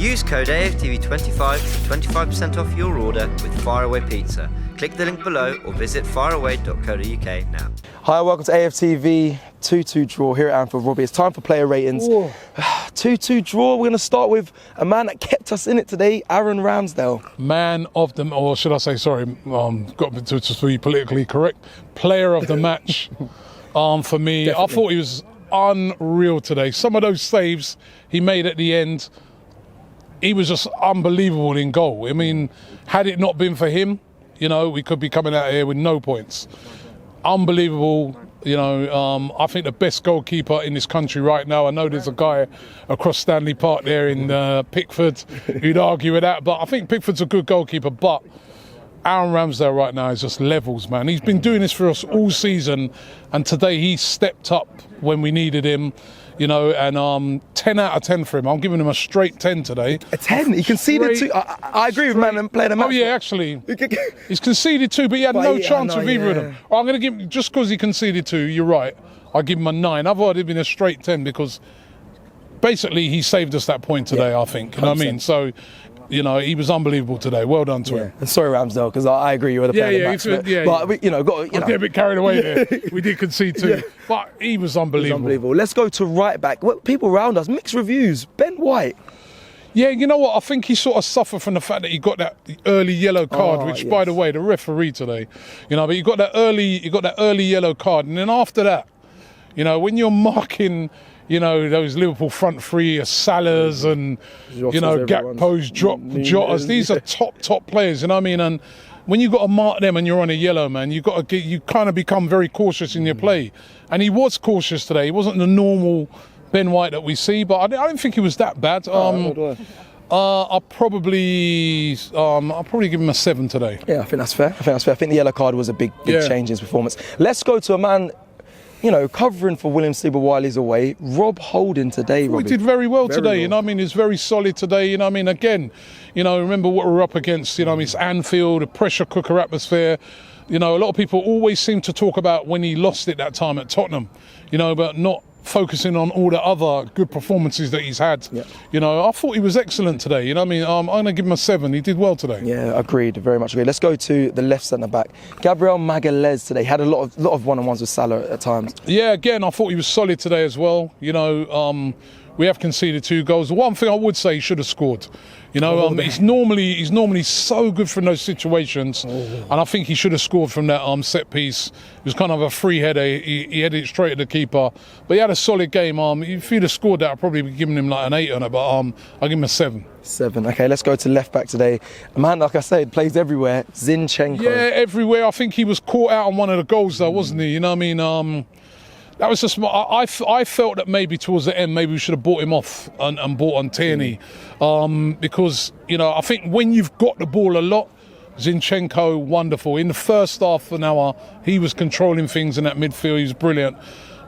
Use code AFTV25 for 25% off your order with Faraway Pizza. Click the link below or visit faraway.co.uk now. Hi, welcome to AFTV. 2-2 draw here at Anfield, Robbie. It's time for player ratings. 2-2 draw. We're going to start with a man that kept us in it today, Aaron Ramsdale. Man of the, or should I say, sorry, got to be politically correct. Player of the match for me. Definitely. I thought he was unreal today. Some of those saves he made at the end, he was just unbelievable in goal. I mean, had it not been for him, you know, we could be coming out here with no points. Unbelievable. You know, I think the best goalkeeper in this country right now, I know there's a guy across Stanley Park there in Pickford who'd argue with that, but I think Pickford's a good goalkeeper, but Aaron Ramsdale right now is just levels, man. He's been doing this for us all season, and today he stepped up when we needed him. You know, and 10 out of 10 for him. I'm giving him a straight 10 today. A 10? He conceded 2. I agree with man and playing the match. Oh, yeah, actually. He's conceded 2, but he had no chance with either of them. I'm going to give him, just because he conceded 2, you're right, I'll give him a 9. Otherwise, it'd been a straight 10 because basically he saved us that point today, I think. You know what I mean? So, you know, he was unbelievable today. Well done to him. And sorry, Ramsdale, because I agree you were the player of the match. But we, you know, I get a bit carried away there. We did concede 2, but he was unbelievable. Let's go to right back. People around us, mixed reviews. Ben White. Yeah, you know what? I think he sort of suffered from the fact that he got that early yellow card, which, by the way, the referee today, you know, but you got that early yellow card, and then after that, you know, when you're marking, you know, those Liverpool front three, Salahs and, you know, Gakpo's, Jotas. These are top players, you know what I mean? And when you've got to mark them and you're on a yellow, man, you kind of become very cautious in your play. And he was cautious today. He wasn't the normal Ben White that we see, but I don't think he was that bad. I'll probably give him a 7 today. Yeah, I think that's fair. I think the yellow card was a big change in his performance. Let's go to a man, you know, covering for William Sleeper while he's away, Rob Holding today, Robbie. We did very well today, you know what I mean? He's very solid today, you know what I mean? Again, you know, remember what we're up against, you know what I mean? It's Anfield, a pressure cooker atmosphere. You know, a lot of people always seem to talk about when he lost it that time at Tottenham, you know, but not focusing on all the other good performances that he's had. You know, I thought he was excellent today, you know what I mean? I'm going to give him a 7. He did well today. Yeah, agreed, very much agreed. Let's go to the left centre-back. Gabriel Magalhaes today had a lot of one-on-ones with Salah at times. Yeah, again, I thought he was solid today as well. You know, we have conceded 2 goals. The one thing I would say, he should have scored. You know, he's normally so good from those situations, and I think he should have scored from that set piece. It was kind of a free header. He headed it straight at the keeper, but he had a solid game. If he'd have scored that, I'd probably be giving him like an 8 on it, but I'll give him a 7. 7. Okay, let's go to left back today. A man, like I said, plays everywhere. Zinchenko. Yeah, everywhere. I think he was caught out on one of the goals, though, wasn't he? You know what I mean? That was just. I felt that maybe towards the end, maybe we should have bought him off and bought on Tierney, because you know I think when you've got the ball a lot, Zinchenko wonderful. In the first half an hour, he was controlling things in that midfield. He was brilliant.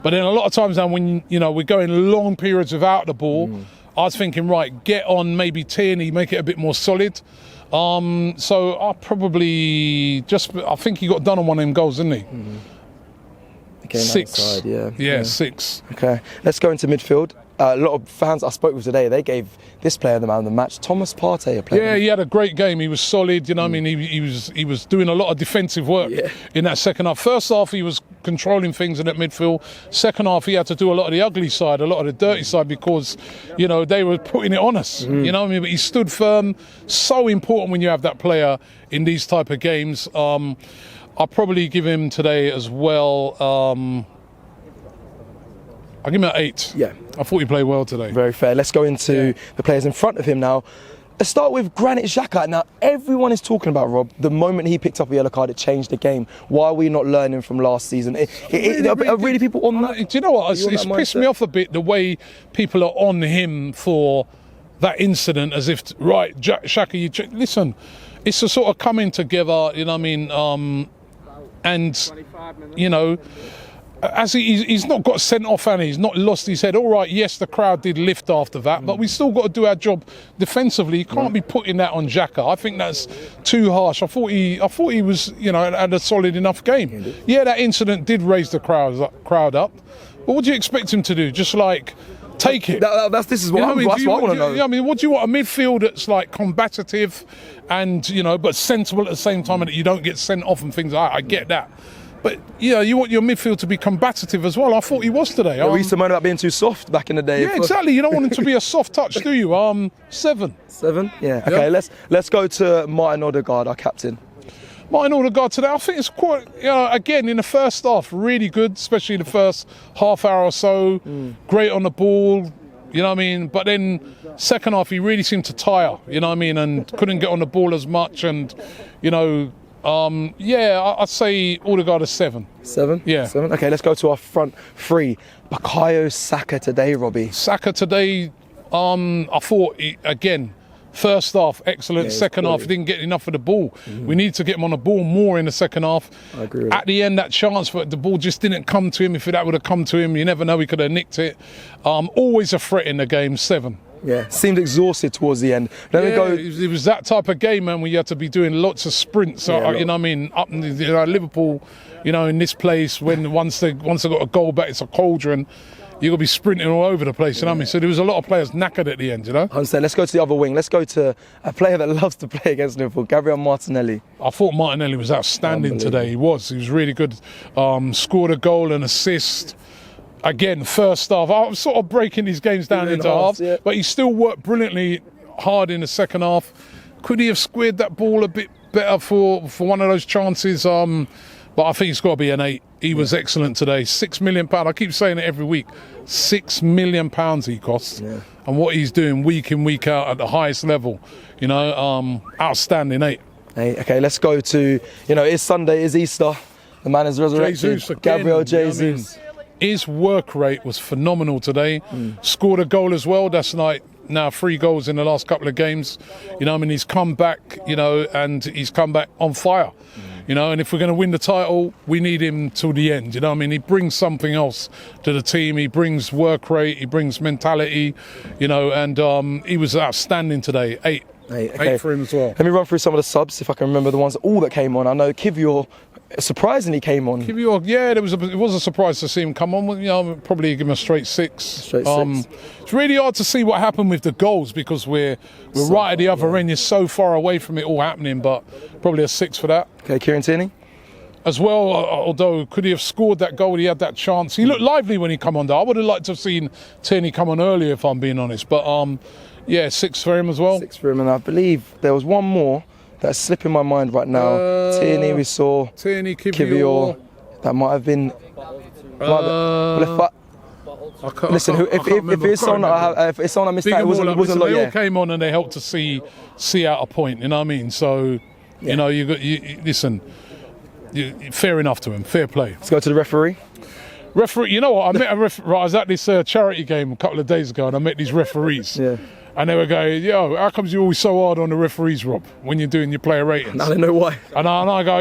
But then a lot of times now, when you know we're going long periods without the ball, I was thinking, right, get on maybe Tierney, make it a bit more solid. So I probably I think he got done on one of them goals, didn't he? 6. Side, yeah, 6. Okay, let's go into midfield. A lot of fans I spoke with today, they gave this player the man of the match. Thomas Partey a player. Yeah, he had a great game. He was solid. You know, what I mean, he was doing a lot of defensive work in that second half. First half, he was controlling things in that midfield. Second half, he had to do a lot of the ugly side, a lot of the dirty side, because you know they were putting it on us. You know what I mean? But he stood firm. So important when you have that player in these type of games. I'll probably give him today as well. I'll give him an 8. Yeah. I thought he played well today. Very fair. Let's go into the players in front of him now. Let's start with Granit Xhaka. Now, everyone is talking about, Rob, the moment he picked up a yellow card, it changed the game. Why are we not learning from last season? Are really people on that? Do you know what? It's pissed me off a bit, the way people are on him for that incident, as if, right, Xhaka, listen, it's a sort of coming together, you know what I mean? And, you know, as he's not got sent off and he's not lost his head. All right, yes, the crowd did lift after that, but we still got to do our job defensively. You can't be putting that on Xhaka. I think that's too harsh. I thought he was, you know, had a solid enough game. Yeah, that incident did raise the crowd up. But what do you expect him to do? Just like take it. This is what I want to know. I mean, what do you want? A midfield that's like combative and, but sensible at the same time, and that you don't get sent off and things like that. I get that. But, you want your midfield to be combative as well. I thought he was today. We used to moan about being too soft back in the day. Yeah, exactly. You don't want him to be a soft touch, do you? 7. 7? Yeah. Okay, let's go to Martin Odegaard, our captain. Martin Odegaard today, I think it's quite, again, in the first half, really good, especially the first half hour or so. Great on the ball, you know what I mean? But then second half, he really seemed to tire, you know what I mean? And couldn't get on the ball as much. And, I'd say Odegaard is 7. 7? Yeah. 7. Okay, let's go to our front three. Bukayo Saka today, Robbie. Saka today, I thought, again, first half, excellent. Yeah, second half, didn't get enough of the ball. We need to get him on the ball more in the second half. I agree with At the end, that chance for the ball just didn't come to him. If that would have come to him, you never know, he could have nicked it. Always a threat in the game, 7. Yeah, seemed exhausted towards the end. It was that type of game, man, where you had to be doing lots of sprints. You know what I mean? Up in Liverpool, in this place, when once they got a goal back, it's a cauldron. You've got to be sprinting all over the place, you know what I mean? So there was a lot of players knackered at the end, you know? I understand. Let's go to the other wing. Let's go to a player that loves to play against Liverpool, Gabriel Martinelli. I thought Martinelli was outstanding today. He was really good. Scored a goal and assist. Again, first half. I was sort of breaking these games down into halves, but he still worked brilliantly hard in the second half. Could he have squared that ball a bit better for one of those chances? But I think it's got to be an 8. He was excellent today. £6 million. I keep saying it every week. £6 million he costs. Yeah. And what he's doing week in, week out at the highest level. Outstanding 8. 8. Okay, let's go to, it's Sunday, it's Easter. The man is resurrected. Jesus again, Gabriel Jesus. His work rate was phenomenal today. Scored a goal as well. That's like now 3 goals in the last couple of games. He's come back, and he's come back on fire. And if we're going to win the title, we need him till the end. He brings something else to the team. He brings work rate. He brings mentality. And he was outstanding today. 8. 8 for him as well. Let me run through some of the subs if I can remember the ones that came on. I know Kivior surprisingly came on. Kivior, it was a surprise to see him come on. Probably give him a straight 6. It's really hard to see what happened with the goals because we're right at the other end. You're so far away from it all happening, but probably a 6 for that. Okay, Kieran Tierney. As well, although could he have scored that goal? He had that chance. He looked lively when he come on there. I would have liked to have seen Tierney come on earlier, if I'm being honest. But 6 for him as well. 6 for him, and I believe there was one more that's slipping my mind right now. Tierney, we saw. Tierney, Kivior. That might have been. Listen, if it's on I missed that, it wasn't a lot. They all came on and they helped to see out a point. You know what I mean? So, listen. Fair enough to him. Fair play. Let's go to the referee. You know what? I met a referee. I was at this charity game a couple of days ago, and I met these referees. Yeah. And they were going, how comes you're always so hard on the referees, Rob, when you're doing your player ratings? Now they know why. And I go,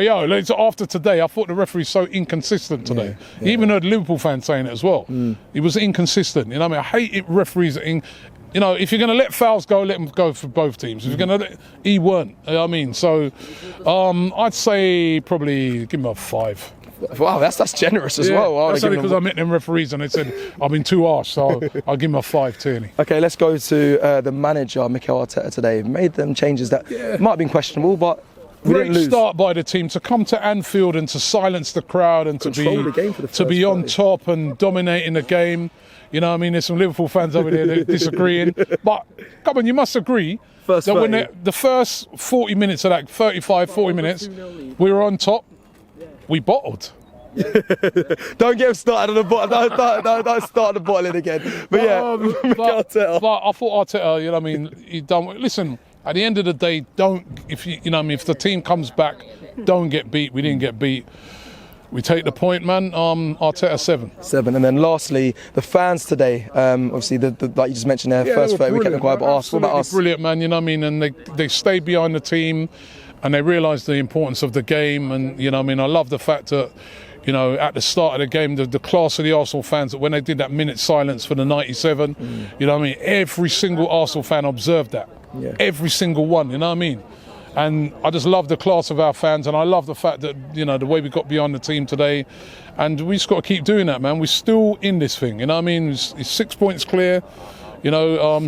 after today, I thought the referee's so inconsistent today. Yeah. Even heard Liverpool fans saying it as well. He was inconsistent. I hate it referees. If you're going to let fouls go, let them go for both teams. If you're going to he weren't. So I'd say probably give him a 5. Wow, that's generous as well. That's only because I met them referees and they said I've been too harsh, so I'll give him a 5, Tierney. Okay, let's go to the manager, Mikel Arteta, today. Made them changes that might have been questionable, but we didn't lose. Great start by the team to come to Anfield and to silence the crowd and to be on top and dominating the game. There's some Liverpool fans over there that are disagreeing. But, come on, you must agree that when the first 40 minutes of that, 35, 40 minutes, we were on top. We bottled. Don't get him started on the bottle. Don't start the bottling again. But Arteta. But I thought Arteta, he done. Listen, at the end of the day, if the team comes back, don't get beat. We didn't get beat. We take the point, man. Arteta 7. 7, and then lastly, the fans today. Obviously, like you just mentioned there, first 30 we kept them quiet. But what about us? Brilliant, man. And they stayed behind the team. And they realised the importance of the game, and I love the fact that, at the start of the game, the class of the Arsenal fans, that when they did that minute silence for the 97, every single Arsenal fan observed that, every single one, And I just love the class of our fans, and I love the fact that, you know, the way we got behind the team today, and we just got to keep doing that, man. We're still in this thing, you know what I mean? It's 6 points clear, you know,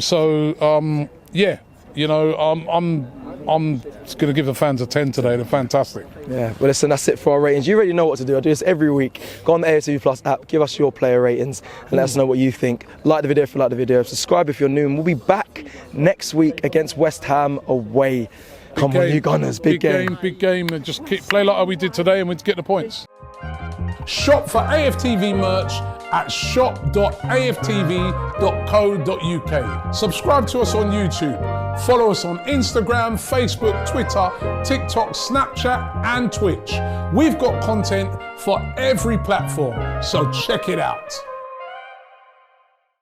yeah, you know, I'm just going to give the fans a 10 today. They're fantastic. Yeah, well, listen, that's it for our ratings. You already know what to do. I do this every week. Go on the AFTV Plus app, give us your player ratings, and let us know what you think. Like the video if you like the video. Subscribe if you're new, and we'll be back next week against West Ham away. Come on, you Gunners, big game. Big game, and just play like how we did today, and we'd get the points. Shop for AFTV merch at shop.aftv.co.uk. Subscribe to us on YouTube. Follow us on Instagram, Facebook, Twitter, TikTok, Snapchat, and Twitch. We've got content for every platform, so check it out.